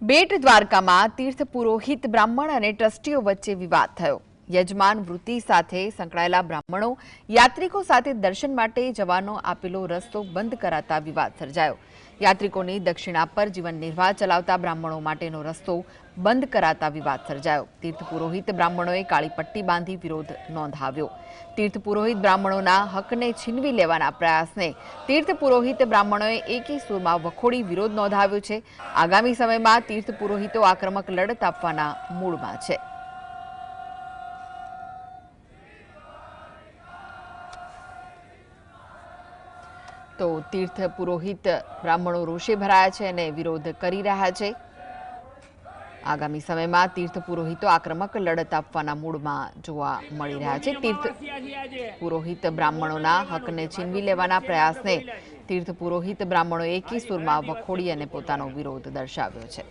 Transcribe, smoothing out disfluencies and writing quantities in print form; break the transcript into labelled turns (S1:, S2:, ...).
S1: બેટ દ્વારકામાં તીર્થ પુરોહિત બ્રાહ્મણ અને ટ્રસ્ટીઓ વચ્ચે વિવાદ થયો। યજમાન વૃત્તિ સાથે સંકળાયેલા બ્રાહ્મણો યાત્રિકો સાથે દર્શન માટે જવાનો આપેલો રસ્તો બંધ કરાતા વિવાદ સર્જાયો। યાત્રિકોની દક્ષિણા પર જીવન નિર્વાહ ચલાવતા બ્રાહ્મણો માટેનો રસ્તો બંધ કરાતા વિવાદ સર્જાયો। તીર્થ પુરોહિત બ્રાહ્મણોએ કાળી પટ્ટી બાંધી વિરોધ નોંધાવ્યો। તીર્થ પુરોહિત બ્રાહ્મણોના હકને છીનવી લેવાના પ્રયાસને તીર્થ પુરોહિત બ્રાહ્મણોએ એકી સૂરમાં વખોડી વિરોધ નોંધાવ્યો છે। આગામી સમયમાં તીર્થ પુરોહિતો આક્રમક લડત આપવાના મૂડમાં છે। તો તીર્થ પુરોહિત બ્રાહ્મણો રોષે ભરાયા છે અને વિરોધ કરી રહ્યા છે। આગામી સમયમાં તીર્થ પુરોહિતો આક્રમક લડત આપવાના મૂડમાં જોવા મળી રહ્યા છે। તીર્થ પુરોહિત બ્રાહ્મણોના હકને છીનવી લેવાના પ્રયાસને તીર્થ પુરોહિત બ્રાહ્મણો એકી સૂરમાં વખોડી અને પોતાનો વિરોધ દર્શાવ્યો છે।